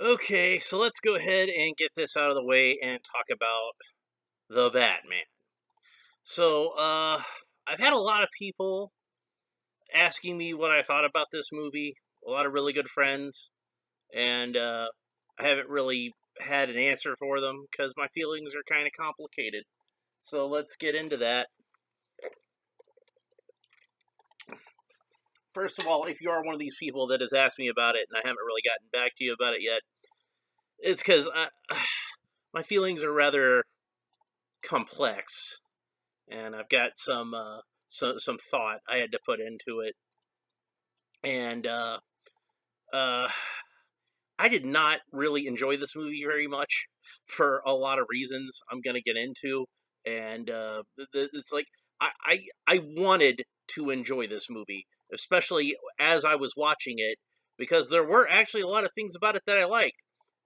Okay, so let's go ahead and get this out of the way and talk about the Batman. So, I've had a lot of people asking me what I thought about this movie, a lot of really good friends, and I haven't really had an answer for them because my feelings are kind of complicated. So, let's get into that. First of all, if you are one of these people that has asked me about it and I haven't really gotten back to you about it yet, it's because my feelings are rather complex and I've got some thought I had to put into it, and uh, I did not really enjoy this movie very much for a lot of reasons I'm gonna get into, and it's like I wanted to enjoy this movie, especially as I was watching it, because there were actually a lot of things about it that I liked,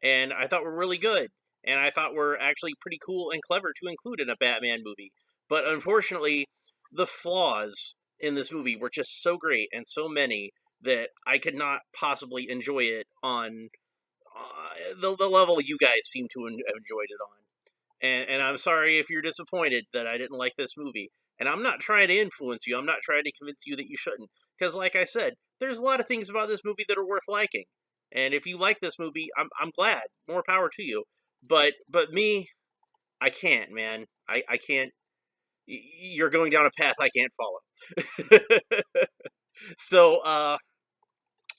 and I thought were really good, and I thought were actually pretty cool and clever to include in a Batman movie. But unfortunately, the flaws in this movie were just so great and so many that I could not possibly enjoy it on the level you guys seem to have enjoyed it on. And I'm sorry if you're disappointed that I didn't like this movie. And I'm not trying to influence you. I'm not trying to convince you that you shouldn't. Because, like I said, there's a lot of things about this movie that are worth liking. And if you like this movie, I'm glad. More power to you. But me, I can't, man. I can't. You're going down a path I can't follow. So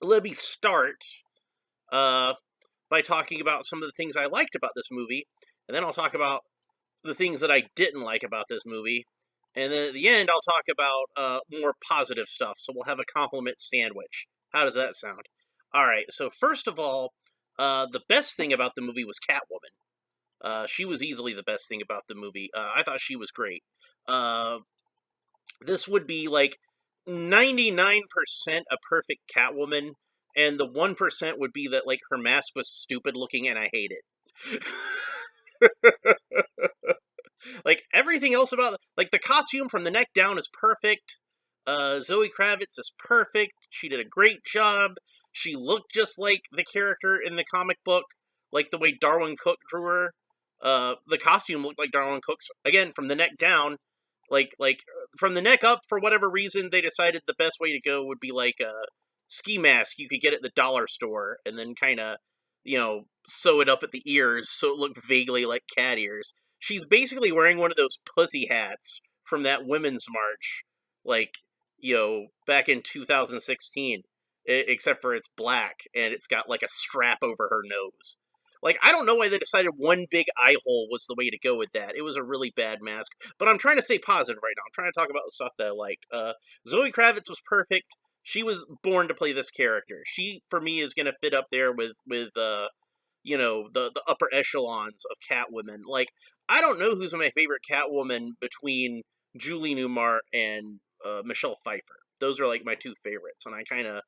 let me start uh, by talking about some of the things I liked about this movie, and then I'll talk about the things that I didn't like about this movie, and then at the end I'll talk about more positive stuff. So we'll have a compliment sandwich. How does that sound? All right. So first of all, the best thing about the movie was Catwoman. She was easily the best thing about the movie. I thought she was great. Uh, this would be like 99% a perfect Catwoman, and the 1% would be that like her mask was stupid looking and I hate it. Like everything else about like the costume from the neck down is perfect. Zoe Kravitz is perfect. She did a great job. She looked just like the character in the comic book, like the way Darwin Cook drew her. The costume looked like Darwin Cook's again from the neck down. Like from the neck up, for whatever reason, they decided the best way to go would be like a ski mask you could get at the dollar store, and then kind of sew it up at the ears so it looked vaguely like cat ears. She's basically wearing one of those pussy hats from that women's march, like back in 2016. Except for it's black and it's got like a strap over her nose. Like, I don't know why they decided one big eye hole was the way to go with that. It was a really bad mask. But I'm trying to stay positive right now. I'm trying to talk about the stuff that I liked. Zoe Kravitz was perfect. She was born to play this character. She, for me, is going to fit up there with the upper echelons of Catwomen. Like, I don't know who's my favorite Catwoman between Julie Newmar and Michelle Pfeiffer. Those are like my two favorites, and I kind of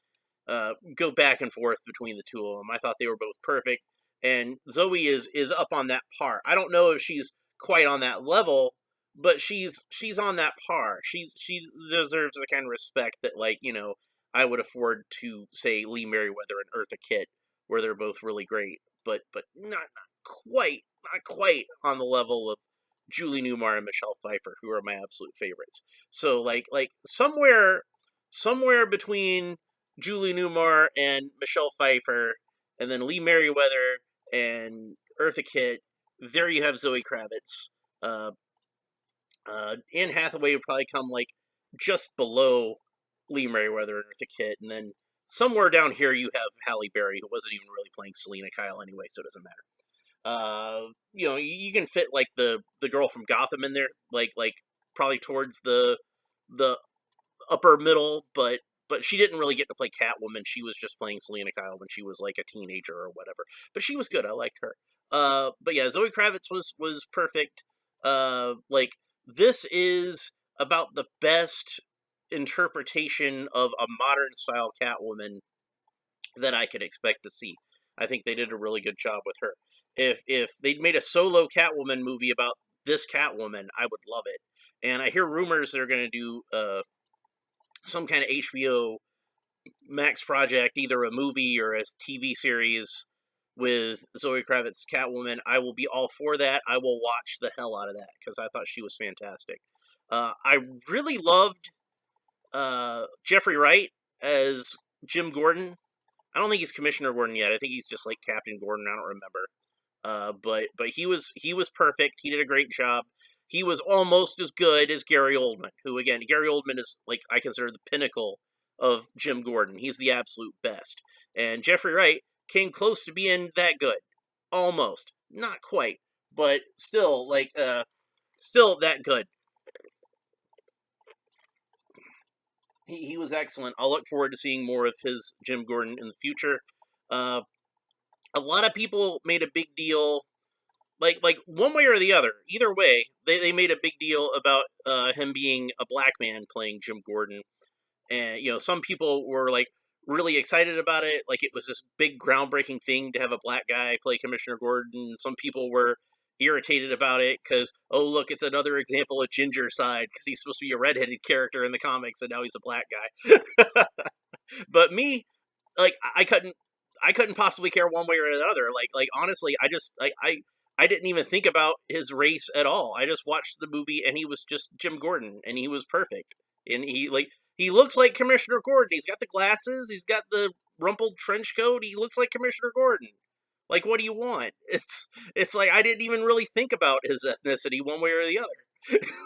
go back and forth between the two of them. I thought they were both perfect, and Zoe is up on that par. I don't know if she's quite on that level, but she's on that par. She deserves the kind of respect that I would afford to say Lee Merriweather and Eartha Kitt, where they're both really great, but not quite on the level of Julie Newmar and Michelle Pfeiffer, who are my absolute favorites. So like somewhere between Julie Newmar and Michelle Pfeiffer, and then Lee Merriweather and Eartha Kitt. There you have Zoe Kravitz. Uh, Anne Hathaway would probably come like just below Lee Merriweather and Eartha Kitt, and then somewhere down here you have Halle Berry, who wasn't even really playing Selena Kyle anyway, so it doesn't matter. You can fit like the girl from Gotham in there, like probably towards the upper middle, but she didn't really get to play Catwoman. She was just playing Selena Kyle when she was like a teenager or whatever. But she was good. I liked her. But yeah, Zoe Kravitz was perfect. Like this is about the best interpretation of a modern style Catwoman that I could expect to see. I think they did a really good job with her. If they'd made a solo Catwoman movie about this Catwoman, I would love it. And I hear rumors they're going to do some kind of HBO Max project, either a movie or a TV series with Zoe Kravitz Catwoman, I will be all for that. I will watch the hell out of that because I thought she was fantastic. I really loved Jeffrey Wright as Jim Gordon. I don't think he's Commissioner Gordon yet. I think he's just like Captain Gordon. I don't remember. But he was perfect. He did a great job. He was almost as good as Gary Oldman, who again, Gary Oldman is like I consider the pinnacle of Jim Gordon. He's the absolute best. And Jeffrey Wright came close to being that good. Almost. Not quite, but still still that good. He was excellent. I'll look forward to seeing more of his Jim Gordon in the future. Uh, a lot of people made a big deal, like one way or the other. Either way, they made a big deal about him being a black man playing Jim Gordon, and some people were like really excited about it, like it was this big groundbreaking thing to have a black guy play Commissioner Gordon. Some people were irritated about it because, oh look, it's another example of Ginger side because he's supposed to be a redheaded character in the comics and now he's a black guy. But me, like I couldn't possibly care one way or another. Like honestly, I just like I didn't even think about his race at all. I just watched the movie and he was just Jim Gordon and he was perfect. And he looks like Commissioner Gordon. He's got the glasses, he's got the rumpled trench coat. He looks like Commissioner Gordon. Like, what do you want? It's like I didn't even really think about his ethnicity one way or the other.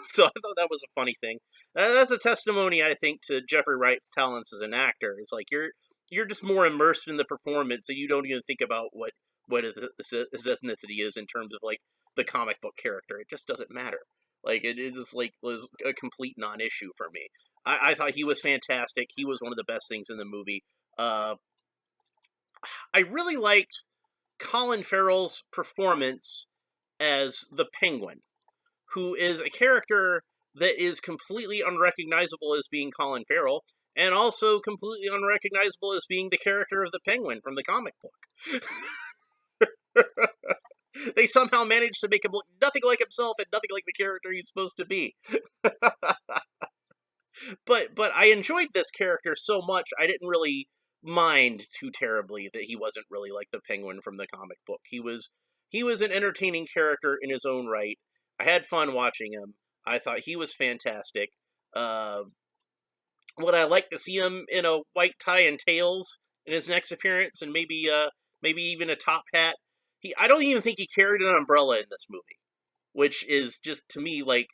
So I thought that was a funny thing. That's a testimony, I think, to Jeffrey Wright's talents as an actor. It's like you're just more immersed in the performance, and you don't even think about what his ethnicity is in terms of like the comic book character. It just doesn't matter. Like it is like was a complete non-issue for me. I thought he was fantastic. He was one of the best things in the movie. I really liked Colin Farrell's performance as the Penguin, who is a character that is completely unrecognizable as being Colin Farrell, and also completely unrecognizable as being the character of the Penguin from the comic book. They somehow managed to make him look nothing like himself and nothing like the character he's supposed to be. But I enjoyed this character so much, I didn't really mind too terribly that he wasn't really like the Penguin from the comic book. He was an entertaining character in his own right. I had fun watching him. I thought he was fantastic. Uh, would I like to see him in a white tie and tails in his next appearance, and maybe even a top hat? I don't even think he carried an umbrella in this movie, which is just to me like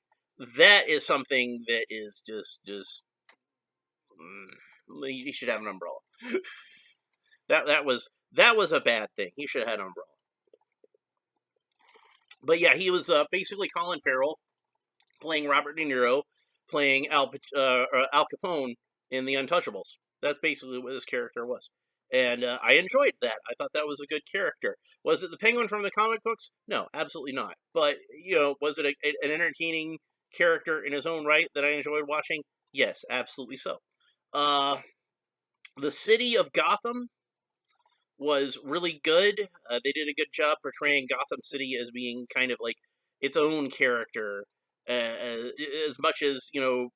that is something that is just he should have an umbrella. That was a bad thing. He should have had an umbrella. But yeah, he was basically Colin Farrell playing Robert De Niro, playing Al Capone in The Untouchables. That's basically what this character was. And I enjoyed that. I thought that was a good character. Was it the Penguin from the comic books? No, absolutely not. But, was it an entertaining character in his own right that I enjoyed watching? Yes, absolutely so. The city of Gotham was really good. They did a good job portraying Gotham City as being kind of like its own character, as much as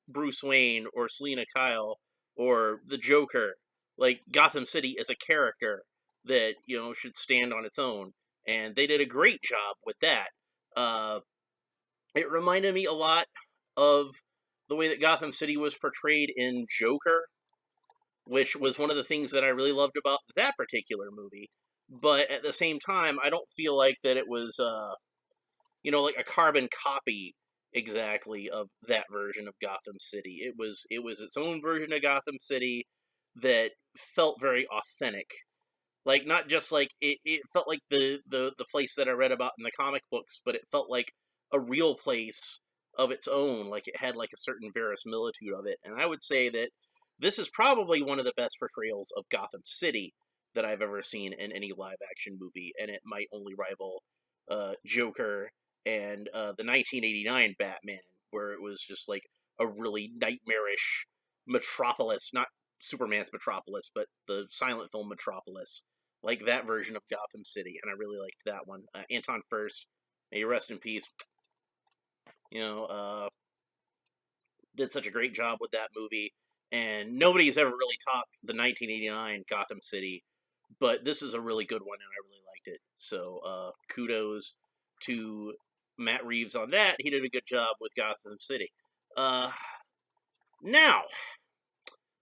Bruce Wayne or Selina Kyle or the Joker. Like Gotham City is a character that should stand on its own, and they did a great job with that. Uh, it reminded me a lot of the way that Gotham City was portrayed in Joker, which was one of the things that I really loved about that particular movie. But at the same time, I don't feel like that it was, like a carbon copy exactly of that version of Gotham City. It was its own version of Gotham City that felt very authentic. Like not just like it felt like the place that I read about in the comic books, but it felt like a real place of its own. Like it had like a certain verisimilitude of it. And I would say that this is probably one of the best portrayals of Gotham City that I've ever seen in any live action movie, and it might only rival Joker and the 1989 Batman, where it was just like a really nightmarish metropolis, not Superman's Metropolis, but the silent film Metropolis, like that version of Gotham City, and I really liked that one. Anton Furst, may you rest in peace. Did such a great job with that movie, and nobody's ever really topped the 1989 Gotham City. but this is a really good one, and I really liked it. So kudos to Matt Reeves on that. He did a good job with Gotham City. Now,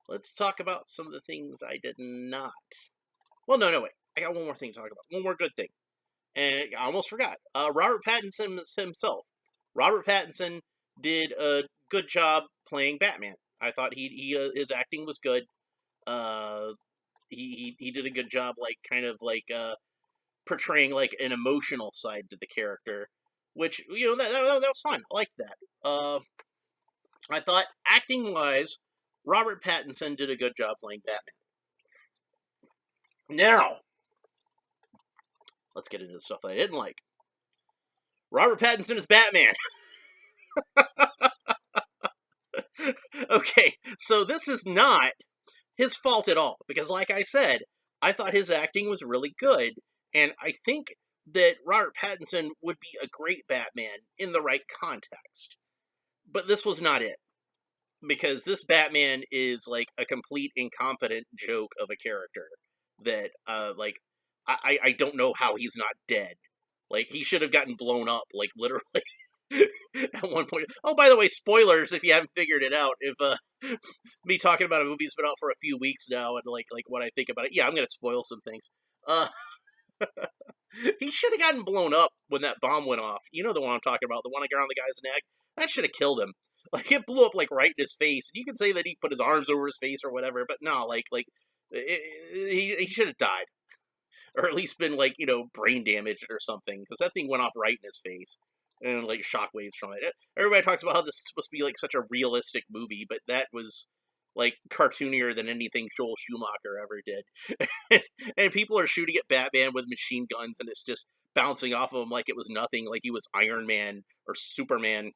let's talk about some of the things I did not. Well, no, wait. I got one more thing to talk about. One more good thing. And I almost forgot. Robert Pattinson himself. Robert Pattinson did a good job playing Batman. I thought his acting was good. He did a good job, like kind of like portraying like an emotional side to the character, which that was fun. I liked that. I thought acting wise, Robert Pattinson did a good job playing Batman. Now, let's get into the stuff I didn't like. Robert Pattinson is Batman. Okay, so this is not his fault at all, because like I said, I thought his acting was really good, and I think that Robert Pattinson would be a great Batman in the right context. But this was not it. Because this Batman is like a complete incompetent joke of a character that like I don't know how he's not dead. Like he should have gotten blown up, like literally at one point. Oh, by the way, spoilers if you haven't figured it out. If me talking about a movie that's been out for a few weeks now and like what I think about it, yeah, I'm gonna spoil some things. He should have gotten blown up when that bomb went off. You know the one I'm talking about, the one around the guy's neck. That should have killed him. Like it blew up like right in his face. You can say that he put his arms over his face or whatever, but no, he should have died, or at least been like brain damaged or something, because that thing went off right in his face and like shockwaves from it. Everybody talks about how this is supposed to be like such a realistic movie, but that was like cartoonier than anything Joel Schumacher ever did. And people are shooting at Batman with machine guns, and it's just bouncing off of him like it was nothing, like he was Iron Man or Superman.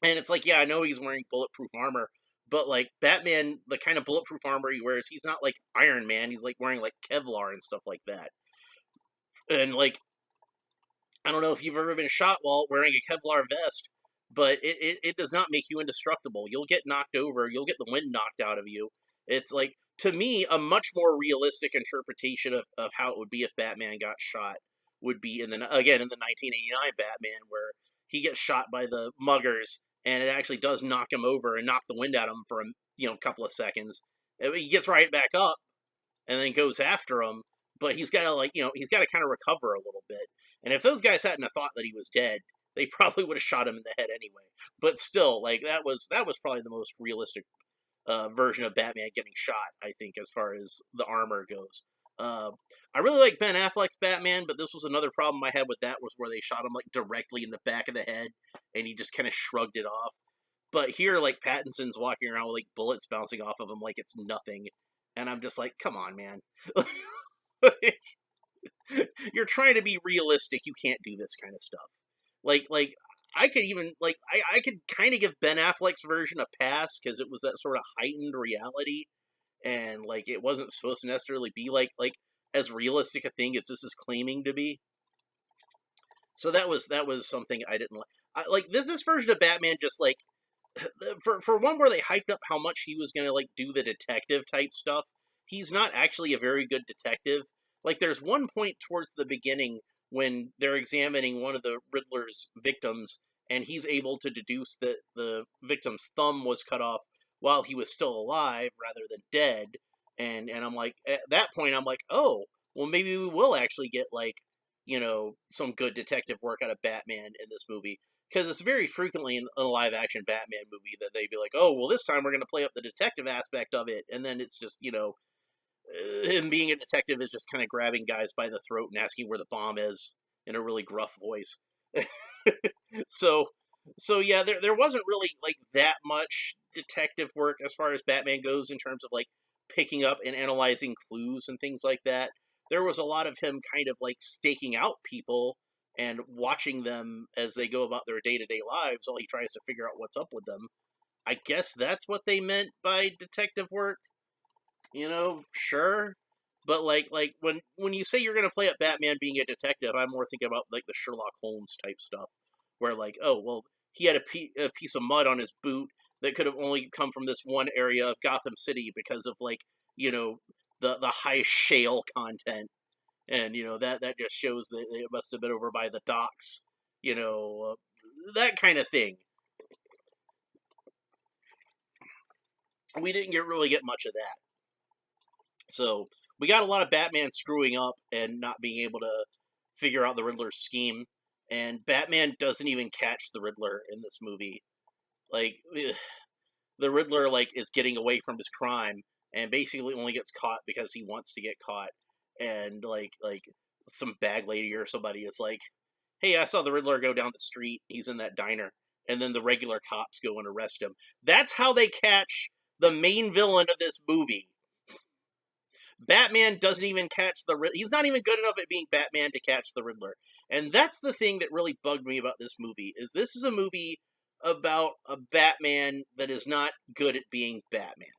And it's like, yeah, I know he's wearing bulletproof armor, but like Batman, the kind of bulletproof armor he wears, he's not like Iron Man. He's like wearing like Kevlar and stuff like that. And like, I don't know if you've ever been shot while wearing a Kevlar vest, but it does not make you indestructible. You'll get knocked over. You'll get the wind knocked out of you. It's like, to me, a much more realistic interpretation of how it would be if Batman got shot would be in the 1989 Batman, where he gets shot by the muggers, and it actually does knock him over and knock the wind out of him for a couple of seconds. He gets right back up and then goes after him, but he's got to he's got to kind of recover a little bit. And if those guys hadn't have thought that he was dead, they probably would have shot him in the head anyway. But still, like that was probably the most realistic version of Batman getting shot, I think, as far as the armor goes. I really like Ben Affleck's Batman, but this was another problem I had with that, was where they shot him like directly in the back of the head, and he just kind of shrugged it off. But here, like Pattinson's walking around with like bullets bouncing off of him like it's nothing, and I'm just like, come on, man. You're trying to be realistic. You can't do this kind of stuff. Like I could even I could kind of give Ben Affleck's version a pass, because it was that sort of heightened reality, and like it wasn't supposed to necessarily be like as realistic a thing as this is claiming to be. So that was something I didn't like. Like this version of Batman, just like for one, where they hyped up how much he was gonna like do the detective type stuff, he's not actually a very good detective. Like there's one point towards the beginning when they're examining one of the Riddler's victims, and he's able to deduce that the victim's thumb was cut off while he was still alive rather than dead. And I'm like, at that point, I'm like, oh, well, maybe we will actually get like, some good detective work out of Batman in this movie. Because it's very frequently in a live action Batman movie that they'd be like, oh, well, this time we're going to play up the detective aspect of it. And then it's just, him being a detective is just kind of grabbing guys by the throat and asking where the bomb is in a really gruff voice. So yeah, there wasn't really like that much detective work as far as Batman goes, in terms of like picking up and analyzing clues and things like that. There was a lot of him kind of like staking out people and watching them as they go about their day-to-day lives while he tries to figure out what's up with them. I guess that's what they meant by detective work. Sure. But like when you say you're going to play up Batman being a detective, I'm more thinking about like the Sherlock Holmes type stuff, where like, oh, well, he had a piece of mud on his boot that could have only come from this one area of Gotham City because of like, the high shale content, and that just shows that it must have been over by the docks, that kind of thing. We didn't really get much of that. So we got a lot of Batman screwing up and not being able to figure out the Riddler's scheme, and Batman doesn't even catch the Riddler in this movie. Like, the Riddler is getting away from his crime and basically only gets caught because he wants to get caught, and some bag lady or somebody is like, "Hey, I saw the Riddler go down the street. He's in that diner." And then the regular cops go and arrest him. That's how they catch the main villain of this movie. Batman doesn't even catch the Riddler. He's not even good enough at being Batman to catch the Riddler. And that's the thing that really bugged me about this movie, is this is a movie about a Batman that is not good at being Batman.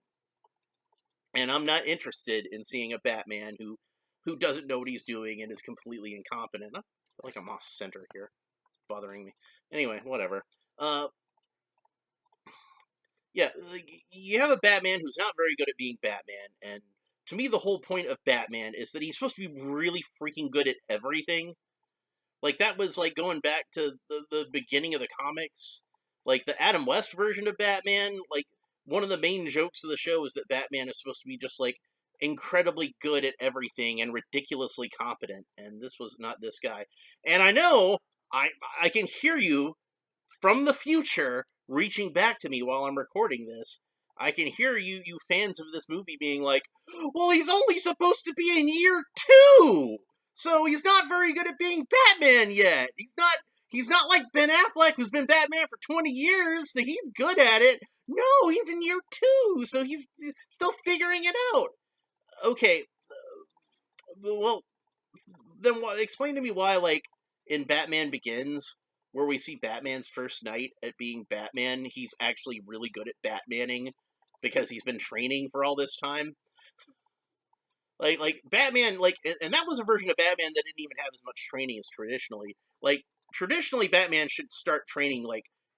And I'm not interested in seeing a Batman who doesn't know what he's doing and is completely incompetent. I feel like I'm off center here. It's bothering me. Anyway, whatever. Yeah, you have a Batman who's not very good at being Batman, and to me the whole point of Batman is that he's supposed to be really freaking good at everything. That was going back to the beginning of the comics. The Adam West version of Batman, one of the main jokes of the show is that Batman is supposed to be just incredibly good at everything and ridiculously competent, and this was not this guy. And I know I can hear you from the future reaching back to me while I'm recording this. I can hear you fans of this movie being like, "Well, he's only supposed to be in year 2, so he's not very good at being Batman yet. He's not like Ben Affleck, who's been Batman for 20 years, so he's good at it." No, he's in year 2, so he's still figuring it out. Okay, well, then explain to me why, in Batman Begins, where we see Batman's first night at being Batman, he's actually really good at Batmaning because he's been training for all this time. Batman, and that was a version of Batman that didn't even have as much training as traditionally. Traditionally, Batman should start training,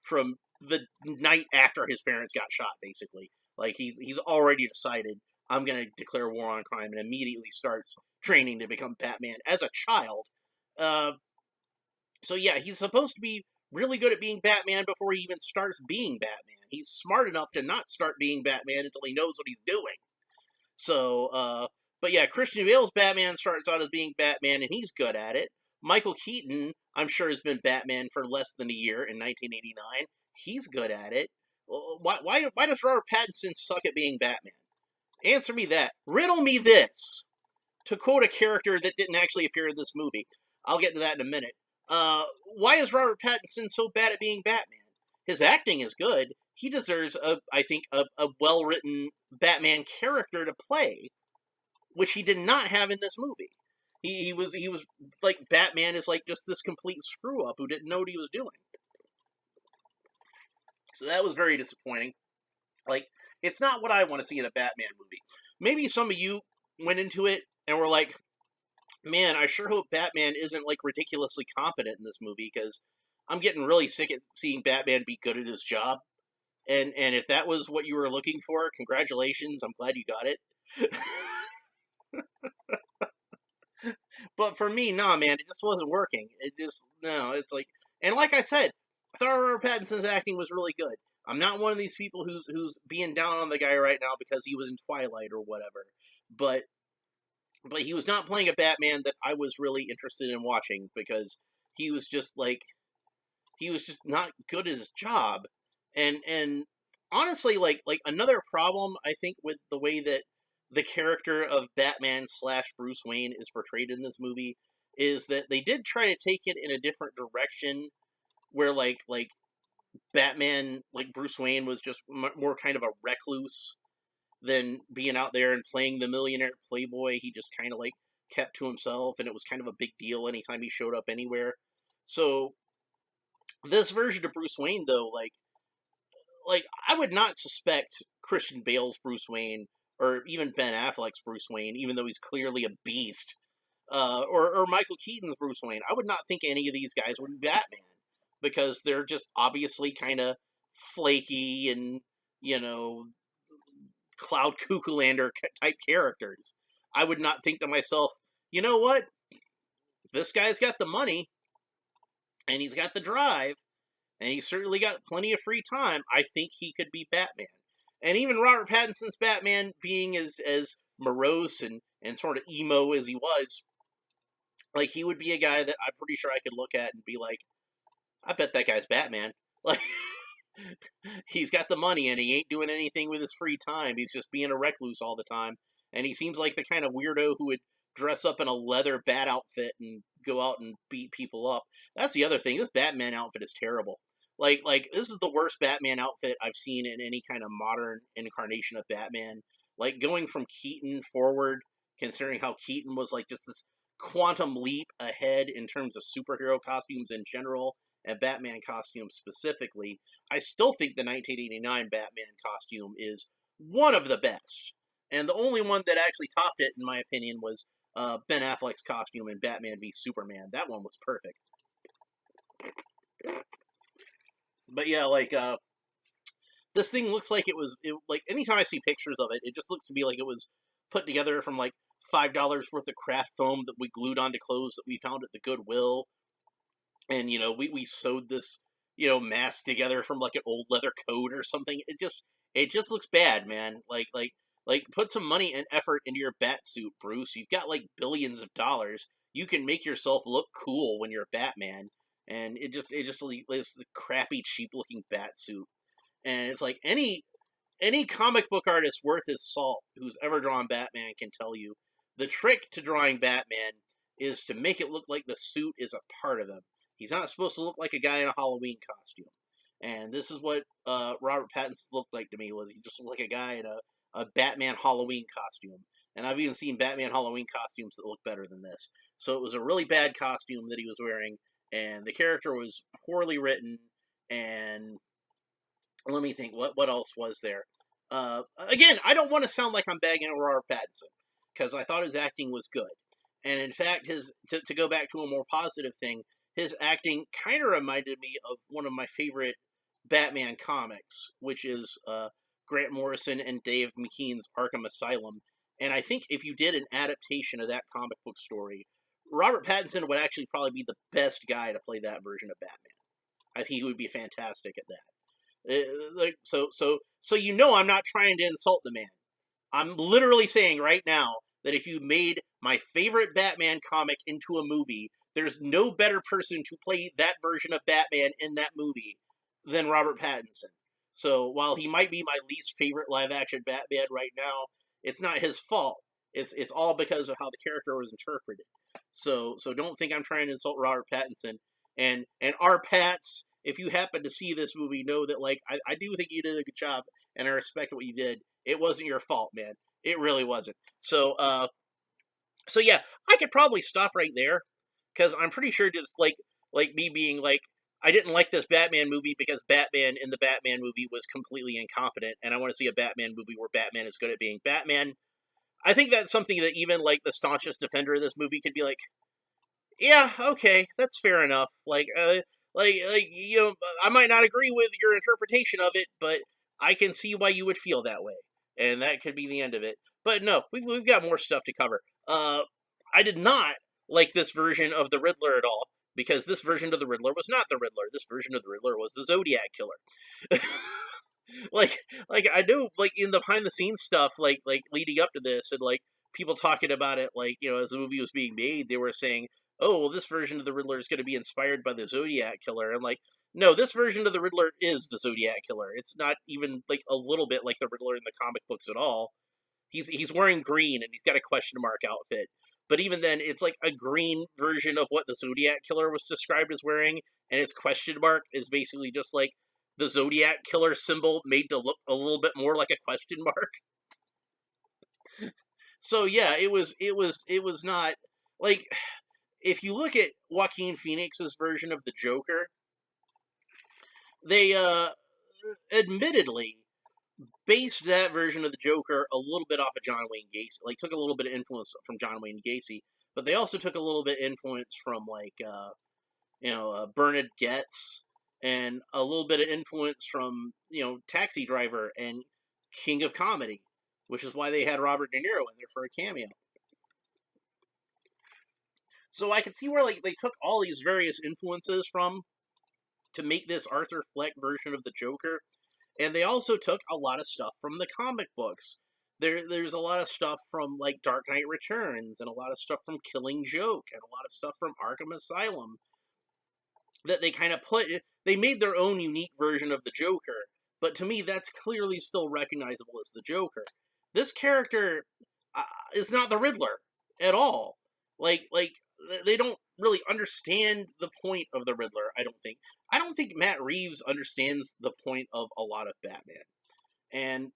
from the night after his parents got shot, basically. He's already decided, I'm going to declare war on crime, and immediately starts training to become Batman as a child. So yeah, he's supposed to be really good at being Batman before he even starts being Batman. He's smart enough to not start being Batman until he knows what he's doing. So, but yeah, Christian Bale's Batman starts out as being Batman, and he's good at it. Michael Keaton, I'm sure, has been Batman for less than a year in 1989. He's good at it. Why does Robert Pattinson suck at being Batman? Answer me that. Riddle me this. To quote a character that didn't actually appear in this movie. I'll get to that in a minute. Why is Robert Pattinson so bad at being Batman? His acting is good. He deserves, I think, a well-written Batman character to play, which he did not have in this movie. He was Batman is just this complete screw-up who didn't know what he was doing. So that was very disappointing. It's not what I want to see in a Batman movie. Maybe some of you went into it and were like, "Man, I sure hope Batman isn't ridiculously competent in this movie, because I'm getting really sick of seeing Batman be good at his job." And if that was what you were looking for, congratulations, I'm glad you got it. But for me, nah, man, it just wasn't working. It's and like I said, I thought Robert Pattinson's acting was really good. I'm not one of these people who's being down on the guy right now because he was in Twilight or whatever, but he was not playing a Batman that I was really interested in watching, because he was just not good at his job. And honestly, another problem I think with the way that the character of Batman / Bruce Wayne is portrayed in this movie is that they did try to take it in a different direction, where Batman, Bruce Wayne, was just more kind of a recluse than being out there and playing the millionaire playboy. He just kind of kept to himself, and it was kind of a big deal anytime he showed up anywhere. So this version of Bruce Wayne, though, I would not suspect Christian Bale's Bruce Wayne, or even Ben Affleck's Bruce Wayne, even though he's clearly a beast, or Michael Keaton's Bruce Wayne. I would not think any of these guys would be Batman, because they're just obviously kind of flaky and, Cloud Cuckoo-lander type characters. I would not think to myself, you know what? This guy's got the money, and he's got the drive, and he's certainly got plenty of free time. I think he could be Batman. And even Robert Pattinson's Batman being as morose and sort of emo as he was, like, he would be a guy that I'm pretty sure I could look at and be like, I bet that guy's Batman. Like, he's got the money and he ain't doing anything with his free time. He's just being a recluse all the time. And he seems like the kind of weirdo who would dress up in a leather bat outfit and go out and beat people up. That's the other thing. This Batman outfit is terrible. Like this is the worst Batman outfit I've seen in any kind of modern incarnation of Batman. Like, going from Keaton forward, considering how Keaton was like just this quantum leap ahead in terms of superhero costumes in general and Batman costumes specifically, I still think the 1989 Batman costume is one of the best. And the only one that actually topped it, in my opinion, was Ben Affleck's costume in Batman v Superman. That one was perfect. But yeah, like, this thing looks like like, anytime I see pictures of it, it just looks to me like it was put together from, like, $5 worth of craft foam that we glued onto clothes that we found at the Goodwill. And, we sewed this, mask together from, like, an old leather coat or something. It just looks bad, man. Like, put some money and effort into your bat suit, Bruce. You've got, like, billions of dollars. You can make yourself look cool when you're Batman. And it just is the crappy, cheap-looking bat suit. And it's like, any comic book artist worth his salt who's ever drawn Batman can tell you, the trick to drawing Batman is to make it look like the suit is a part of him. He's not supposed to look like a guy in a Halloween costume. And this is what Robert Pattinson looked like to me, was he just looked like a guy in a Batman Halloween costume. And I've even seen Batman Halloween costumes that look better than this. So it was a really bad costume that he was wearing, and the character was poorly written, and let me think, what else was there? Again, I don't want to sound like I'm bagging on Robert Pattinson, because I thought his acting was good. And in fact, to go back to a more positive thing, his acting kind of reminded me of one of my favorite Batman comics, which is Grant Morrison and Dave McKean's Arkham Asylum. And I think if you did an adaptation of that comic book story, Robert Pattinson would actually probably be the best guy to play that version of Batman. I think he would be fantastic at that. So I'm not trying to insult the man. I'm literally saying right now that if you made my favorite Batman comic into a movie, there's no better person to play that version of Batman in that movie than Robert Pattinson. So while he might be my least favorite live-action Batman right now, it's not his fault. It's all because of how the character was interpreted. So don't think I'm trying to insult Robert Pattinson. And our Pats, if you happen to see this movie, know that, like, I do think you did a good job, and I respect what you did. It wasn't your fault, man. It really wasn't. So yeah, I could probably stop right there, because I'm pretty sure just like me being like, I didn't like this Batman movie because Batman in the Batman movie was completely incompetent, and I want to see a Batman movie where Batman is good at being Batman. I think that's something that even, like, the staunchest defender of this movie could be like, yeah, okay, that's fair enough. I might not agree with your interpretation of it, but I can see why you would feel that way, and that could be the end of it. But no, we've got more stuff to cover. I did not like this version of the Riddler at all, because this version of the Riddler was not the Riddler. This version of the Riddler was the Zodiac Killer. like I know, like, in the behind the scenes stuff, like leading up to this, and like people talking about it, like, as the movie was being made, they were saying, oh, well, this version of the Riddler is going to be inspired by the Zodiac Killer. I'm like, no, this version of the Riddler is the Zodiac Killer. It's not even, like, a little bit like the Riddler in the comic books at all. He's wearing green, and he's got a question mark outfit. But even then, it's like a green version of what the Zodiac Killer was described as wearing, and his question mark is basically just like the Zodiac Killer symbol made to look a little bit more like a question mark. So yeah, it was not, like, if you look at Joaquin Phoenix's version of the Joker, they admittedly based that version of the Joker a little bit off of John Wayne Gacy. Like, took a little bit of influence from John Wayne Gacy, but they also took a little bit of influence from, like, Bernard Getz, and a little bit of influence from, Taxi Driver and King of Comedy, which is why they had Robert De Niro in there for a cameo. So I can see where like they took all these various influences from to make this Arthur Fleck version of the Joker, and they also took a lot of stuff from the comic books. There's a lot of stuff from like Dark Knight Returns, and a lot of stuff from Killing Joke, and a lot of stuff from Arkham Asylum that they kind of put. They made their own unique version of the Joker, but to me, that's clearly still recognizable as the Joker. This character is not the Riddler at all. Like they don't really understand the point of the Riddler. I don't think. I don't think Matt Reeves understands the point of a lot of Batman, and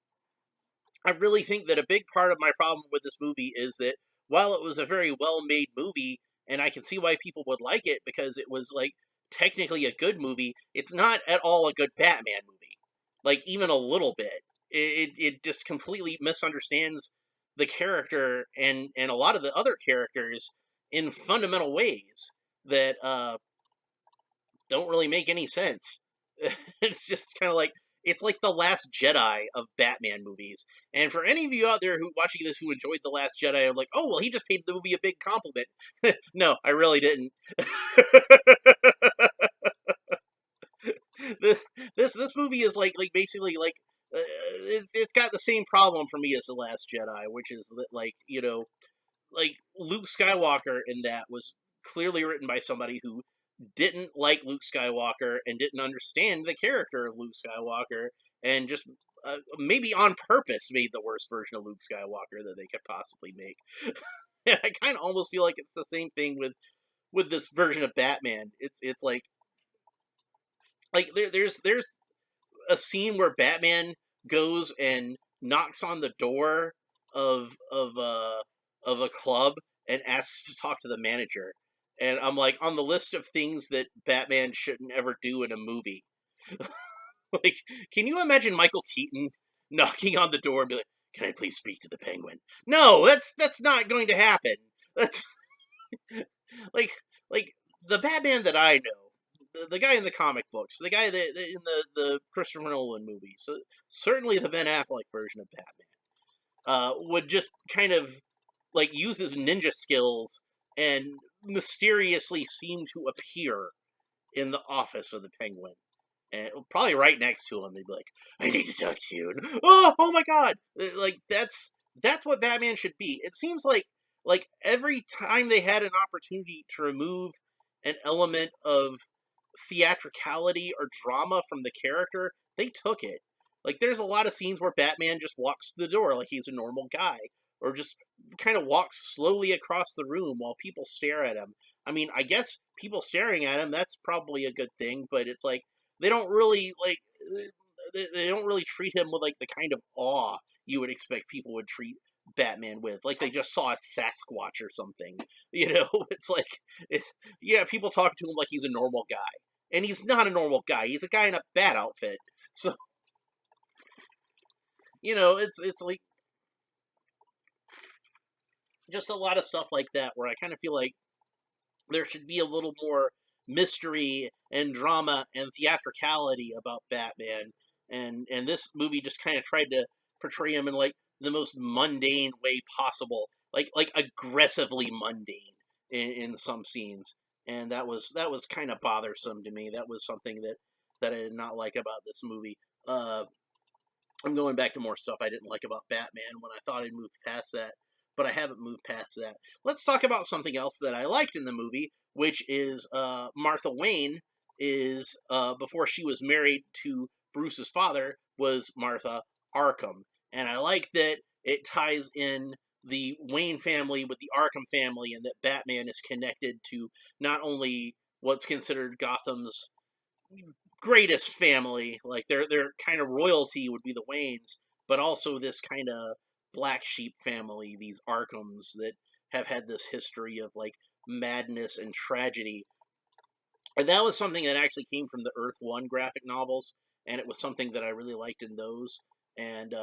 I really think that a big part of my problem with this movie is that while it was a very well-made movie, and I can see why people would like it because it was like technically a good movie, it's not at all a good Batman movie. Like even a little bit. It just completely misunderstands the character and a lot of the other characters in fundamental ways that don't really make any sense. It's just kind of like it's like the Last Jedi of Batman movies. And for any of you out there who watching this who enjoyed the Last Jedi, are like, oh well, he just paid the movie a big compliment. No, I really didn't. This movie is like basically like it's got the same problem for me as the Last Jedi, which is that like like Luke Skywalker in that was clearly written by somebody who didn't like Luke Skywalker and didn't understand the character of Luke Skywalker and just maybe on purpose made the worst version of Luke Skywalker that they could possibly make. And I kind of almost feel like it's the same thing with this version of Batman. It's like there's a scene where Batman goes and knocks on the door of a club and asks to talk to the manager. And I'm like, on the list of things that Batman shouldn't ever do in a movie. Like, can you imagine Michael Keaton knocking on the door and be like, "Can I please speak to the Penguin?" No, that's not going to happen. That's like like the Batman that I know, the guy in the comic books, the guy in the Christopher Nolan movies, so certainly the Ben Affleck version of Batman, would just kind of like use his ninja skills and mysteriously seem to appear in the office of the Penguin. And probably right next to him, they'd be like, "I need to talk to you." And, oh my God! Like that's what Batman should be. It seems like every time they had an opportunity to remove an element of theatricality or drama from the character, they took it. Like there's a lot of scenes where Batman just walks through the door like he's a normal guy, or just kind of walks slowly across the room while people stare at him. I mean, I guess people staring at him, that's probably a good thing, but it's like they don't really like they don't really treat him with like the kind of awe you would expect people would treat Batman with, like they just saw a Sasquatch or something. It's like, yeah, people talk to him like he's a normal guy, and he's not a normal guy. He's a guy in a bat outfit. So it's like just a lot of stuff like that where I kind of feel like there should be a little more mystery and drama and theatricality about Batman, and this movie just kind of tried to portray him in like the most mundane way possible, like aggressively mundane in some scenes, and that was kind of bothersome to me. That was something that I did not like about this movie. I'm going back to more stuff I didn't like about Batman when I thought I'd moved past that, but I haven't moved past that. Let's talk about something else that I liked in the movie, which is Martha Wayne is, before she was married to Bruce's father, was Martha Arkham. And I like that it ties in the Wayne family with the Arkham family, and that Batman is connected to not only what's considered Gotham's greatest family, like their kind of royalty would be the Waynes, but also this kind of black sheep family, these Arkhams that have had this history of like madness and tragedy. And that was something that actually came from the Earth One graphic novels, and it was something that I really liked in those. And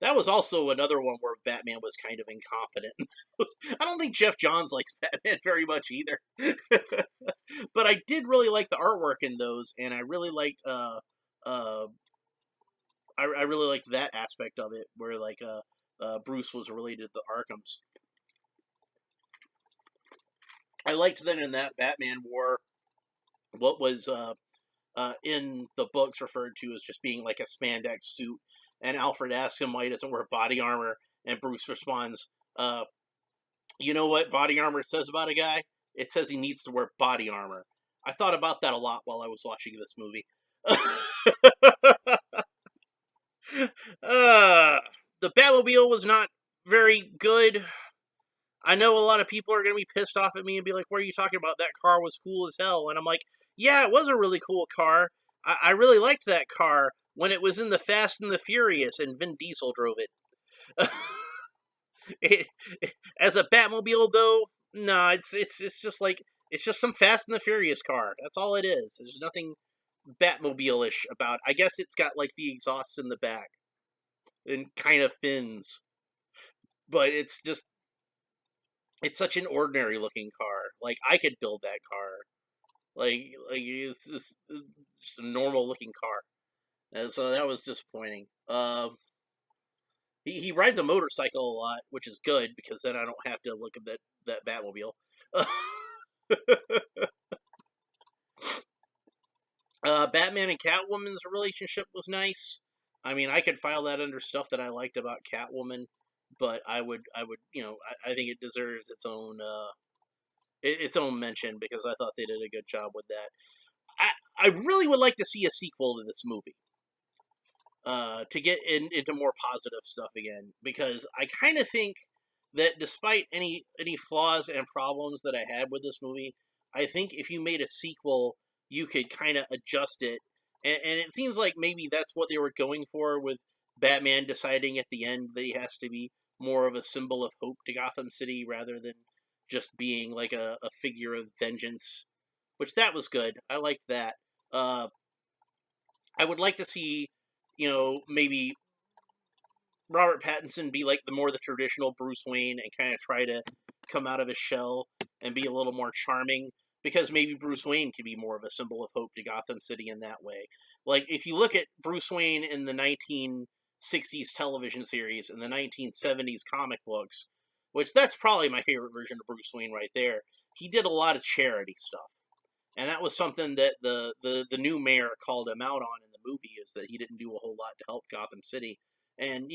that was also another one where Batman was kind of incompetent. I don't think Jeff Johns likes Batman very much either. But I did really like the artwork in those, and I really liked I really liked that aspect of it, where like Bruce was related to the Arkhams. I liked that in that Batman wore what was in the books referred to as just being like a spandex suit, and Alfred asks him why he doesn't wear body armor, and Bruce responds, "You know what body armor says about a guy? It says he needs to wear body armor." I thought about that a lot while I was watching this movie. uh, the Batmobile was not very good. I know a lot of people are going to be pissed off at me and be like, "What are you talking about? That car was cool as hell." And I'm like, yeah, it was a really cool car. I really liked that car when it was in the Fast and the Furious and Vin Diesel drove it. it as a Batmobile, though, no, it's just like, it's just some Fast and the Furious car. That's all it is. There's nothing Batmobile-ish about it. I guess it's got like the exhaust in the back and kind of fins, but it's such an ordinary looking car. Like, I could build that car. Like it's just a normal looking car, and so that was disappointing. He rides a motorcycle a lot, which is good because then I don't have to look at that Batmobile. Batman and Catwoman's relationship was nice. I mean, I could file that under stuff that I liked about Catwoman, but I would, I think it deserves its own mention because I thought they did a good job with that. I really would like to see a sequel to this movie, to get into more positive stuff again, because I kind of think that despite any flaws and problems that I had with this movie, I think if you made a sequel, you could kind of adjust it, and it seems like maybe that's what they were going for with Batman deciding at the end that he has to be more of a symbol of hope to Gotham City rather than just being like a figure of vengeance, which that was good. I liked that. Uh, I would like to see, maybe Robert Pattinson be like the traditional Bruce Wayne and kind of try to come out of his shell and be a little more charming, because maybe Bruce Wayne could be more of a symbol of hope to Gotham City in that way. Like, if you look at Bruce Wayne in the 1960s television series and the 1970s comic books, which that's probably my favorite version of Bruce Wayne right there, he did a lot of charity stuff. And that was something that the new mayor called him out on in the movie, is that he didn't do a whole lot to help Gotham City. And,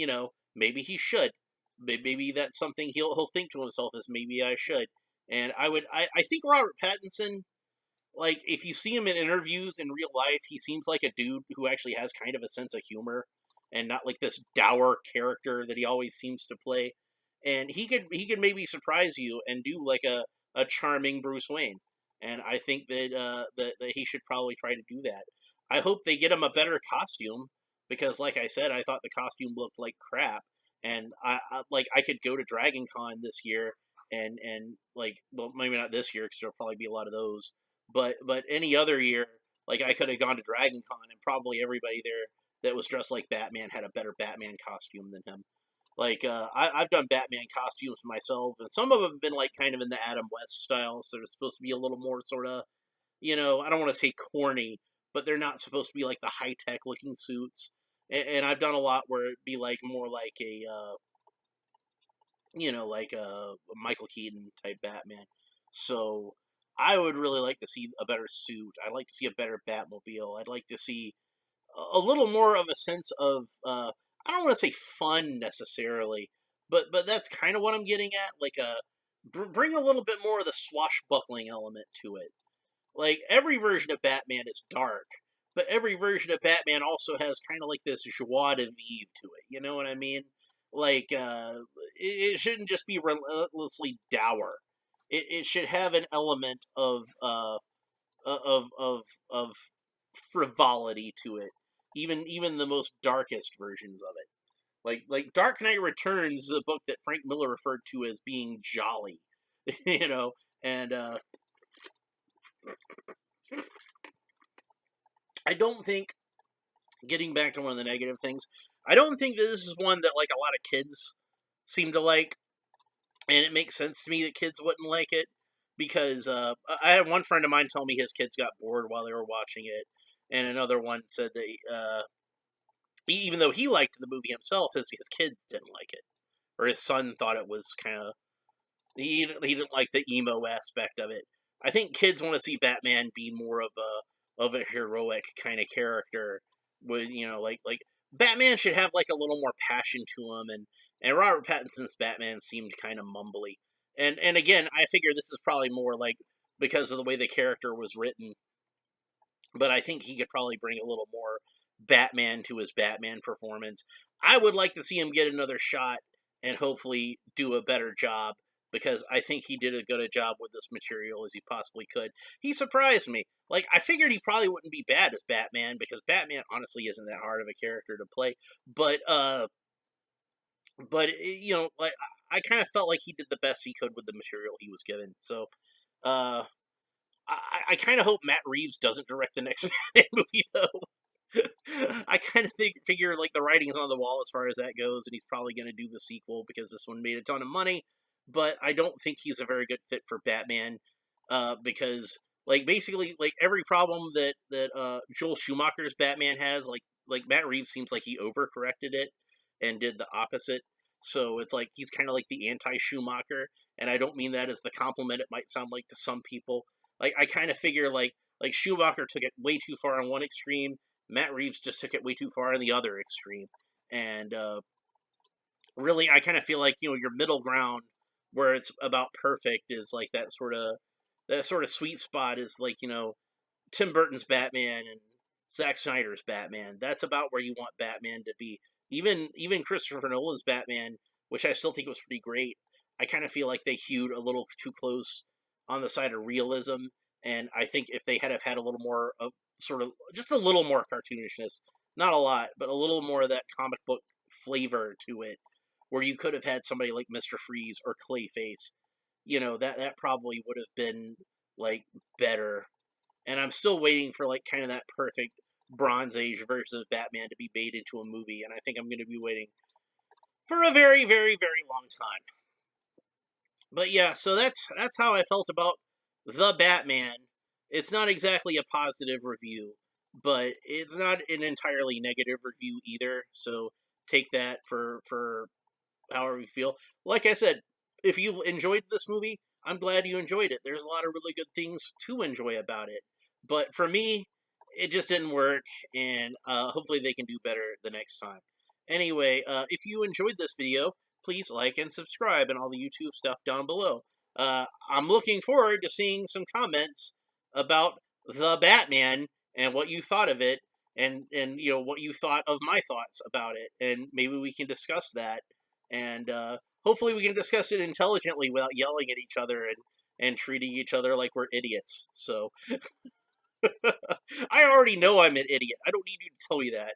maybe he should. Maybe that's something he'll think to himself, is maybe I should. And I think Robert Pattinson, like, if you see him in interviews in real life, he seems like a dude who actually has kind of a sense of humor and not like this dour character that he always seems to play. And he could maybe surprise you and do like a charming Bruce Wayne. And I think that he should probably try to do that. I hope they get him a better costume, because, like I said, I thought the costume looked like crap. And I could go to Dragon Con this year and like, well, maybe not this year because there'll probably be a lot of those, but any other year, like, I could have gone to Dragon Con and probably everybody there that was dressed like Batman had a better Batman costume than him. Like, I've done Batman costumes myself, and some of them have been like kind of in the Adam West style, so they're supposed to be a little more sort of, I don't want to say corny, but they're not supposed to be like the high tech looking suits. And I've done a lot where it'd be like more like like a Michael Keaton type Batman. So I would really like to see a better suit. I'd like to see a better Batmobile. I'd like to see a little more of a sense of I don't want to say fun necessarily, but that's kind of what I'm getting at. Like, bring a little bit more of the swashbuckling element to it. Like, every version of Batman is dark, but every version of Batman also has kind of like this joie de vivre to it. You know what I mean? Like, it shouldn't just be relentlessly dour. It should have an element of frivolity to it. Even the most darkest versions of it. Like Dark Knight Returns is a book that Frank Miller referred to as being jolly, and I don't think, getting back to one of the negative things, I don't think that this is one that like a lot of kids seem to like, and it makes sense to me that kids wouldn't like it, because I had one friend of mine tell me his kids got bored while they were watching it, and another one said that even though he liked the movie himself, his kids didn't like it, or his son thought it was kind of He didn't like the emo aspect of it. I think kids want to see Batman be more of a heroic kind of character. With like Batman should have like a little more passion to him, and Robert Pattinson's Batman seemed kind of mumbly. And again, I figure this is probably more like because of the way the character was written, but I think he could probably bring a little more Batman to his Batman performance. I would like to see him get another shot and hopefully do a better job because I think he did as good a job with this material as he possibly could. He surprised me. Like, I figured he probably wouldn't be bad as Batman because Batman honestly isn't that hard of a character to play. But like I kind of felt like he did the best he could with the material he was given. So, uh, I kind of hope Matt Reeves doesn't direct the next Batman movie though. I kind of figure like the writing is on the wall as far as that goes, and he's probably going to do the sequel because this one made a ton of money. But I don't think he's a very good fit for Batman, because like basically like every problem that Joel Schumacher's Batman has, like Matt Reeves seems like he overcorrected it and did the opposite. So it's like he's kind of like the anti Schumacher, and I don't mean that as the compliment it might sound like to some people. Like I kind of figure like Schumacher took it way too far on one extreme. Matt Reeves just took it way too far on the other extreme, and really, I kind of feel like your middle ground where it's about perfect is like that sort of sweet spot is like Tim Burton's Batman and Zack Snyder's Batman. That's about where you want Batman to be. Even Christopher Nolan's Batman, which I still think was pretty great. I kind of feel like they hewed a little too close on the side of realism, and I think if they had a little more of sort of just a little more cartoonishness, not a lot, but a little more of that comic book flavor to it, where you could have had somebody like Mr. Freeze or Clayface, that probably would have been like better. And I'm still waiting for like kind of that perfect Bronze Age version of Batman to be made into a movie, and I think I'm going to be waiting for a very, very, very long time. But yeah, so that's how I felt about the Batman. It's not exactly a positive review, but it's not an entirely negative review either. So take that for however you feel. Like I said, if you enjoyed this movie, I'm glad you enjoyed it. There's a lot of really good things to enjoy about it. But for me, it just didn't work, and hopefully they can do better the next time. Anyway, if you enjoyed this video, please like and subscribe and all the YouTube stuff down below. I'm looking forward to seeing some comments about the Batman and what you thought of it, and what you thought of my thoughts about it, and maybe we can discuss that, and hopefully we can discuss it intelligently without yelling at each other and treating each other like we're idiots. So I already know I'm an idiot. I don't need you to tell me that.